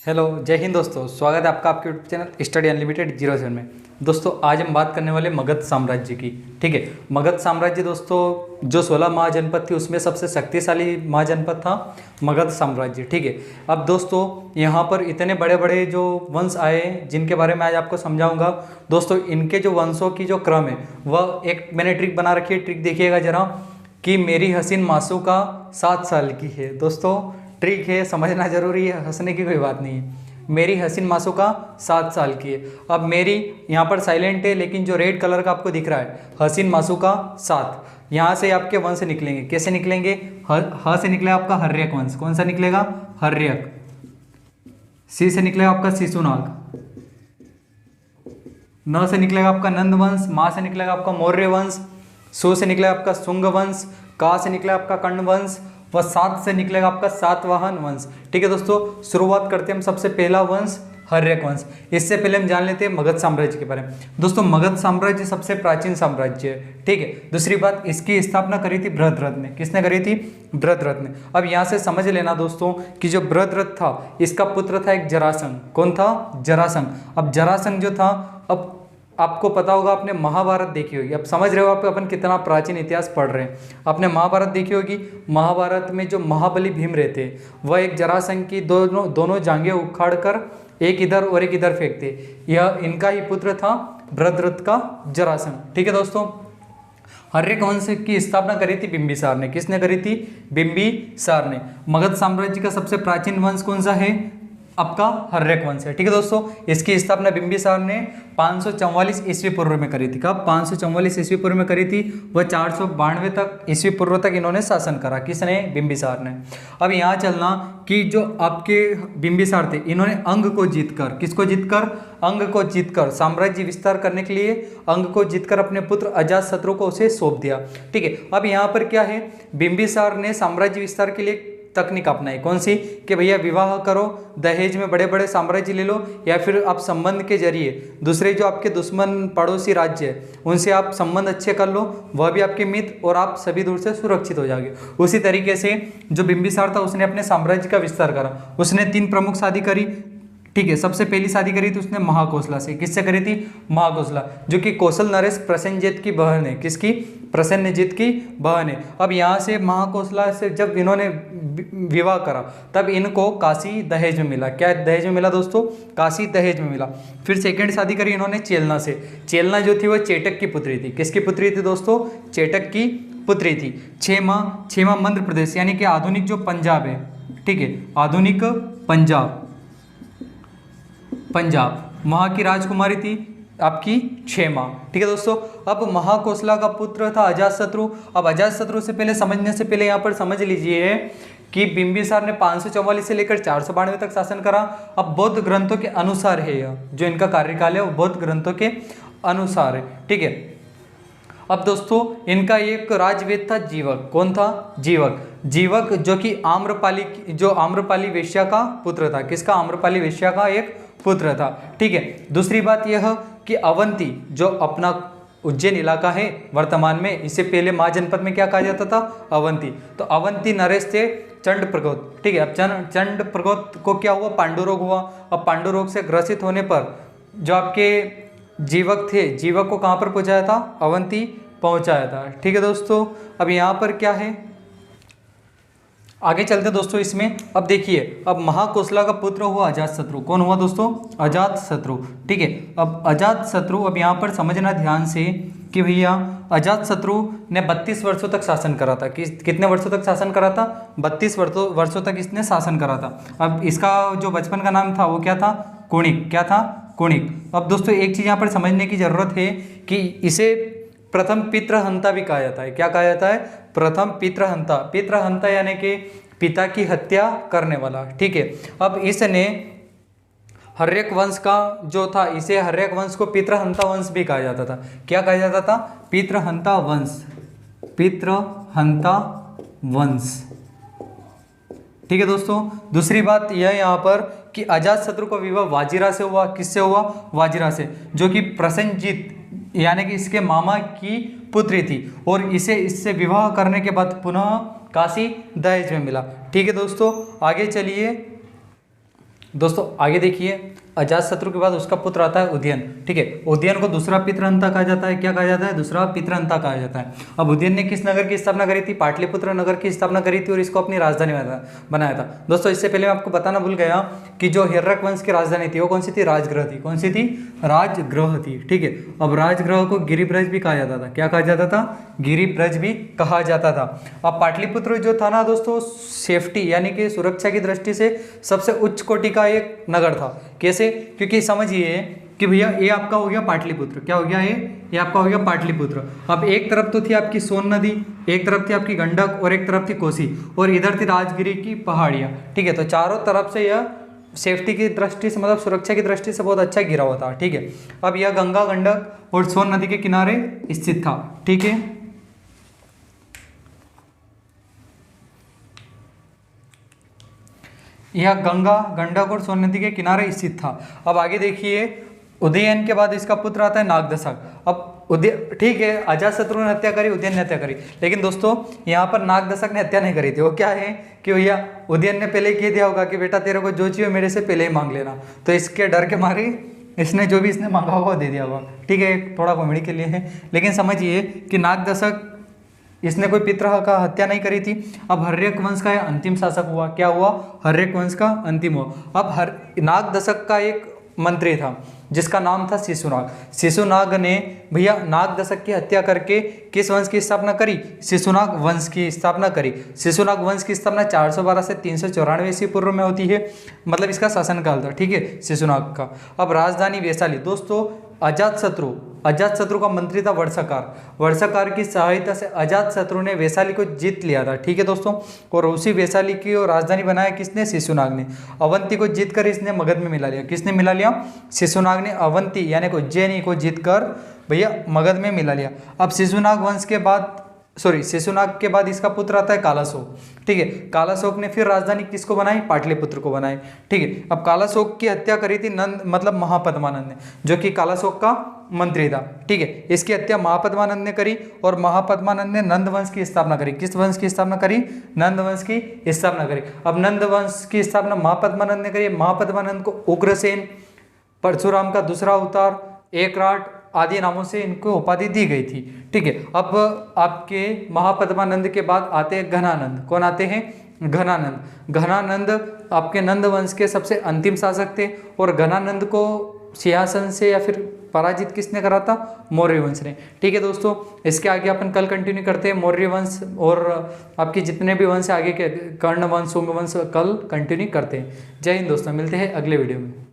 Hello, जय हिंद दोस्तों। स्वागत है आपका आपके यूट्यूब चैनल स्टडी अनलिमिटेड 07 में। दोस्तों आज हम बात करने वाले मगध साम्राज्य की। ठीक है, मगध साम्राज्य दोस्तों जो 16 महाजनपद थी उसमें सबसे शक्तिशाली महाजनपद था मगध साम्राज्य। ठीक है, अब दोस्तों यहाँ पर इतने बड़े बड़े जो वंश आए जिनके बारे में आज आपको समझाऊंगा। दोस्तों इनके जो वंशों की जो क्रम है वह एक मैंने ट्रिक बना रखी है। ट्रिक देखिएगा जरा कि मेरी हसीन मासूका 7 साल की है। दोस्तों ट्रिक है, समझना जरूरी है, हंसने की कोई बात नहीं है। मेरी हसीन मासूका 7 साल की है। अब मेरी यहाँ पर साइलेंट है लेकिन जो रेड कलर का आपको दिख रहा है हसीन मासूका 7, यहाँ से आपके वंश निकलेंगे। कैसे निकलेंगे? ह से निकलेगा आपका हर्यक वंश। कौन सा निकलेगा? हर्यक। सी से निकलेगा आपका शिशुनाग। न से निकलेगा आपका नंद वंश। मा से निकलेगा आपका मौर्य वंश। सु से निकलेगा आपका शुंग वंश। का से निकलेगा आपका कर्ण वंश। व 7 से निकलेगा आपका सातवाहन वंश। ठीक है दोस्तों, शुरुआत करते हैं हम सबसे पहला वंश हर्यक वंश। इससे पहले हम जान लेते हैं मगध साम्राज्य के बारे में। दोस्तों मगध साम्राज्य सबसे प्राचीन साम्राज्य है। ठीक है, दूसरी बात इसकी स्थापना करी थी बृहद्रथ ने। किसने करी थी? बृहद्रथ ने। अब यहाँ से समझ लेना दोस्तों कि जो बृहद्रथ था इसका पुत्र था एक जरासंध। कौन था? जरासंध। अब जरासंध जो था, अब आपको पता होगा, आपने महाभारत देखी होगी। अब समझ रहे हो आप अपन कितना प्राचीन इतिहास पढ़ रहे हैं। आपने महाभारत देखी होगी। महाभारत में जो महाबली भीम रहते वह एक जरासंध की दोनों जांघें उखाड़ कर एक इधर और एक इधर फेंकते। यह इनका ही पुत्र था बृहद्रथ का जरासंध। ठीक है दोस्तों, हर्यक वंश की स्थापना करी थी बिंबिसार ने। किसने करी थी? बिंबिसार ने। मगध साम्राज्य का सबसे प्राचीन वंश कौन सा है? आपका हर्यक वंश है। ठीक है दोस्तों, इसकी स्थापना बिंबिसार ने 544 ईस्वी पूर्व में करी थी। कब? 544 ईस्वी पूर्व में करी थी। वह 492 तक ईस्वी पूर्व तक इन्होंने शासन करा। किसने? बिंबिसार ने। अब यहाँ चलना कि जो आपके बिंबिसार थे इन्होंने अंग को जीतकर, किसको जीतकर? अंग को जीतकर साम्राज्य विस्तार करने के लिए अंग को जीतकर अपने पुत्र अजातशत्रु को उसे सौंप दिया। ठीक है, अब यहाँ पर क्या है, बिंबिसार ने साम्राज्य विस्तार के लिए तकनीक अपनाई। कौन सी? कि भैया विवाह करो, दहेज में बड़े बड़े साम्राज्य ले लो, या फिर आप संबंध के जरिए दूसरे जो आपके दुश्मन पड़ोसी राज्य है उनसे आप संबंध अच्छे कर लो, वह भी आपके मित्र, और आप सभी दूर से सुरक्षित हो जाओगे। उसी तरीके से जो बिंबिसार था उसने अपने साम्राज्य का विस्तार करा। उसने 3 प्रमुख शादी करी। ठीक है, सबसे पहली शादी करी थी उसने महाकोसला से। किससे करी थी? महाकोसला, जो कि कौशल नरेश प्रसेनजीत की बहन है। किसकी? प्रसेनजीत की बहन है। अब यहाँ से महाकोसला से जब इन्होंने विवाह करा तब इनको काशी दहेज में मिला। क्या दहेज में मिला दोस्तों? काशी दहेज में मिला। फिर सेकेंड शादी करी इन्होंने चेलना से। चेलना जो थी वह चेटक की पुत्री थी। किसकी पुत्री थी दोस्तों? चेटक की पुत्री थी। छेमा मध्य प्रदेश यानी कि आधुनिक जो पंजाब है। ठीक है, आधुनिक पंजाब वहाँ की राजकुमारी थी आपकी क्षेमा। ठीक है दोस्तों, अब महाकोसला का पुत्र था अजातशत्रु। अब अजातशत्रु से पहले, समझने से पहले यहाँ पर समझ लीजिए कि बिंबिसार ने 544 से लेकर 492 तक शासन करा। अब बौद्ध ग्रंथों के अनुसार है यह जो इनका कार्यकाल है वो बौद्ध ग्रंथों के अनुसार है। ठीक है, अब दोस्तों इनका एक राजवेद था जीवक। कौन था? जीवक जो कि आम्रपाली वेश्या का पुत्र था। किसका? आम्रपाली वेश्या का एक पुत्र था। ठीक है, दूसरी बात यह कि अवंती जो अपना उज्जैन इलाका है वर्तमान में, इससे पहले महाजनपद में क्या कहा जाता था? अवंती। तो अवंती नरेश थे चंडप्रगोत। ठीक है, अब चंडप्रगोत को क्या हुआ? पांडुरोग हुआ। अब पांडुरोग से ग्रसित होने पर जो आपके जीवक थे, जीवक को कहाँ पर पहुँचाया था? अवंती पहुँचाया था। ठीक है दोस्तों, अब यहाँ पर क्या है, आगे चलते दोस्तों इसमें। अब देखिए, अब महाकोसला का पुत्र हुआ अजातशत्रु। कौन हुआ दोस्तों? अजातशत्रु। ठीक है, अब अजातशत्रु, अब यहाँ पर समझना ध्यान से कि भैया अजातशत्रु ने 32 वर्षों तक शासन करा था। कितने वर्षों तक शासन करा था? 32 वर्षों तक इसने शासन करा था। अब इसका जो बचपन का नाम था वो क्या था? कुणिक। क्या था? कुणिक। अब दोस्तों एक चीज़ यहाँ पर समझने की जरूरत है कि इसे प्रथम पितृहंता भी कहा जाता है। क्या कहा जाता है? प्रथम पितृहंता। पितृहंता यानी कि पिता की हत्या करने वाला। ठीक है, अब इसने हर्यक वंश का जो था, इसे हर्यक वंश को पितृहंता वंश भी कहा जाता था। क्या कहा जाता था? पितृहंता वंश। पितृहंता वंश। ठीक है दोस्तों, दूसरी बात यह यहाँ पर कि अजातशत्रु का विवाह वाजिरा से हुआ। किससे हुआ? वाजिरा से, जो कि प्रसेनजीत यानी कि इसके मामा की पुत्री थी, और इससे विवाह करने के बाद पुनः काशी दहेज में मिला। ठीक है दोस्तों, आगे चलिए। दोस्तों आगे देखिए, अजातशत्रु के बाद उसका पुत्र आता है उदयन। ठीक है, उदयन को दूसरा पितृहंता कहा जाता है। क्या कहा जाता है? दूसरा पितृहंता कहा जाता है। अब उदयन ने किस नगर की स्थापना करी थी? पाटलिपुत्र नगर की स्थापना करी थी और इसको अपनी राजधानी बनाया था। दोस्तों इससे पहले मैं आपको बताना भूल गया कि जो हिर्यक वंश की राजधानी थी वो कौन सी थी? राजगृह थी। कौन सी थी? राजगृह थी। ठीक है, अब राजगृह को गिरिब्रज भी कहा जाता था। क्या कहा जाता था? गिरिब्रज भी कहा जाता था। अब पाटलिपुत्र जो था ना दोस्तों, सेफ्टी यानी कि सुरक्षा की दृष्टि से सबसे उच्च कोटि का एक नगर था। कैसे? क्योंकि समझिए कि भैया ये आपका हो गया पाटलिपुत्र। क्या हो गया? ये आपका हो गया पाटलिपुत्र। अब एक तरफ तो थी आपकी सोन नदी, एक तरफ थी आपकी गंडक और एक तरफ थी कोसी, और इधर थी राजगिरी की पहाड़ियाँ। ठीक है, तो चारों तरफ से यह सेफ्टी की दृष्टि से, मतलब सुरक्षा की दृष्टि से बहुत अच्छा घिरा हुआ था। ठीक है, अब यह गंगा, गंडक और सोन नदी के किनारे स्थित था। ठीक है, यह गंगा, गंडक और सोन नदी के किनारे स्थित था। अब आगे देखिए, उदयन के बाद इसका पुत्र आता है नागदशक। अब ठीक है, अजातशत्रु ने हत्या करी, उदयन ने हत्या करी, लेकिन दोस्तों यहाँ पर नागदशक ने हत्या नहीं करी थी। वो क्या है कि भैया उदयन ने पहले कह दिया होगा कि बेटा तेरे को जो चाहिए मेरे से पहले ही मांग लेना, तो इसके डर के मारे इसने जो भी इसने मांगा होगा दे दिया होगा। ठीक है, थोड़ा कॉमेडी के लिए है, लेकिन समझिए कि नागदशक इसने कोई पितृ का हत्या नहीं करी थी। अब हर्यक वंश का अंतिम शासक हुआ। क्या हुआ? हर्यक वंश का अंतिम हुआ। अब नागदशक का एक मंत्री था जिसका नाम था शिशुनाग। शिशुनाग ने भैया नागदशक की हत्या करके किस वंश की स्थापना करी? शिशुनाग वंश की स्थापना करी। शिशुनाग वंश की स्थापना 412 से 394 ईस्वी पूर्व में होती है, मतलब इसका शासनकाल था। ठीक है, शिशुनाग का। अब राजधानी वैशाली। दोस्तों अजातशत्रु का मंत्री था वर्षाकार। वर्षाकार की सहायता से अजातशत्रु ने वैशाली को जीत लिया था। ठीक है दोस्तों, और उसी वैशाली की राजधानी बनाया किसने? शिशुनाग ने। अवंती को जीतकर इसने मगध में मिला लिया। किसने मिला लिया? शिशुनाग ने अवंती यानी उज्जैनी को जीतकर भैया मगध में मिला लिया। अब शिशुनाग के बाद इसका पुत्र आता है कालाशोक। ठीक है, कालाशोक ने फिर राजधानी किसको बनाई? पाटलिपुत्र को बनाई। ठीक है, अब कालाशोक की हत्या करी थी नंद मतलब महापद्मानंद ने, जो कि कालाशोक का मंत्री था। ठीक है, इसकी हत्या महापद्मानंद ने करी और महापद्मानंद ने नंद वंश की स्थापना करी। किस वंश की स्थापना करी? नंद वंश की स्थापना करी। अब नंद वंश की स्थापना महापद्मानंद ने करी। महापद्मानंद को उग्रसेन, परशुराम का दूसरा अवतार, एकराट आदि नामों से इनको उपाधि दी गई थी। ठीक है, अब आपके महापद्मानंद के बाद आते हैं घनानंद। कौन आते हैं? घनानंद। घनानंद आपके नंद वंश के सबसे अंतिम शासक थे और घनानंद को सिंहासन से या फिर पराजित किसने करा था? मौर्य वंश ने। ठीक है दोस्तों, इसके आगे अपन कल कंटिन्यू करते हैं मौर्य वंश और आपके जितने भी वंश आगे के कर्ण वंश, शुंग वंश, कल कंटिन्यू करते हैं। जय हिंद दोस्तों, मिलते हैं अगले वीडियो में।